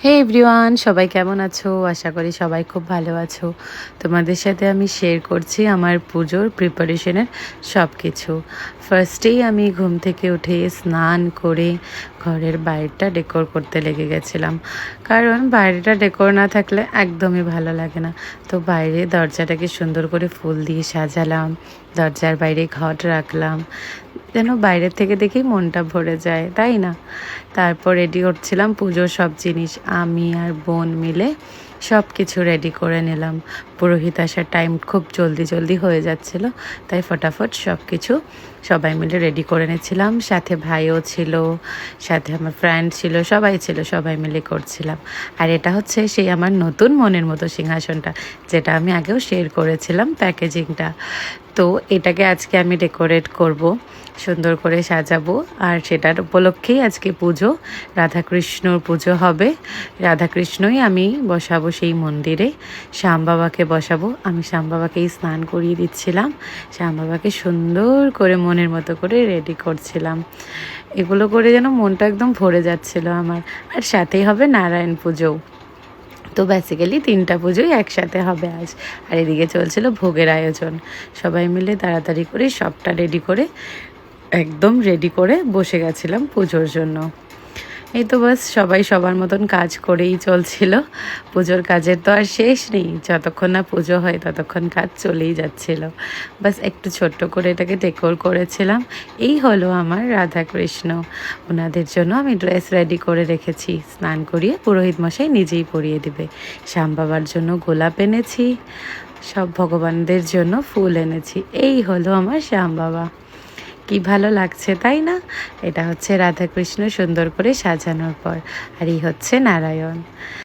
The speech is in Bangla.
হে এভরিওয়ান, সবাই কেমন আছো? আশা করি সবাই খুব ভালো আছো। তোমাদের সাথে আমি শেয়ার করছি আমার পুজোর প্রিপারেশনের সব কিছু। ফার্স্টেই আমি ঘুম থেকে উঠে স্নান করে ঘরের বাইরেটা ডেকোর করতে লেগে গেছিলাম, কারণ বাইরেটা ডেকোর না থাকলে একদমই ভালো লাগে না। তো বাইরে দরজাটাকে সুন্দর করে ফুল দিয়ে সাজালাম, দরজার বাইরে ঘট রাখলাম, যেন বাইরের থেকে দেখেই মনটা ভরে যায়, তাই না? তারপর রেডি করছিলাম পুজোর সব জিনিস, আমি আর বোন মিলে সব কিছু রেডি করে নিলাম। পুরোহিত আসার টাইম খুব জলদি জলদি হয়ে যাচ্ছিল, তাই ফটাফট সব কিছু সবাই মিলে রেডি করে নিয়েছিলাম। সাথে ভাইও ছিল, সাথে আমার ফ্রেন্ড ছিল, সবাই ছিল, সবাই মিলে করছিলাম। আর এটা হচ্ছে সেই আমার নতুন মনের মতো সিংহাসনটা, যেটা আমি আগেও শেয়ার করেছিলাম প্যাকেজিংটা। তো এটাকে আজকে আমি ডেকোরেট করব, সুন্দর করে সাজাবো। আর সেটার উপলক্ষেই আজকে পুজো, রাধাকৃষ্ণর পুজো হবে। রাধাকৃষ্ণই আমি বসাবো সেই মন্দিরে, শ্যাম বাবাকে বসাবো। আমি শ্যাম বাবাকেই স্নান করিয়ে দিচ্ছিলাম, শ্যাম বাবাকে সুন্দর করে মনের মতো করে রেডি করছিলাম। এগুলো করে যেন মনটা একদম ভরে যাচ্ছিল আমার। আর সাথেই হবে নারায়ণ পুজোও। তো বেসিক্যালি 3টা পুজোই একসাথে হবে আজ। আর এদিকে চলছিল ভোগের আয়োজন। সবাই মিলে তাড়াতাড়ি করে সবটা রেডি করে, একদম রেডি করে বসে গেছিলাম পুজোর জন্য। এই তো বাস সবাই সবার মতন কাজ করেই চলছিল। পুজোর কাজের তো আর শেষ নেই, যতক্ষণ না পুজো হয় ততক্ষণ কাজ চলেই যাচ্ছিল। বাস একটু ছোট্ট করে এটাকে ডেকোর করেছিলাম। এই হলো আমার রাধাকৃষ্ণ। ওনাদের জন্য আমি ড্রেস রেডি করে রেখেছি, স্নান করিয়ে পুরোহিত মশাই নিজেই পরিয়ে দিবে। শ্যাম বাবার জন্য গোলাপ এনেছি, সব ভগবানদের জন্য ফুল এনেছি। এই হলো আমার শ্যাম বাবা। কি ভালো লাগছে, তাই না? এটা হচ্ছে রাধাকৃষ্ণ সুন্দর করে সাজানোর পর। আর এই হচ্ছে নারায়ণ।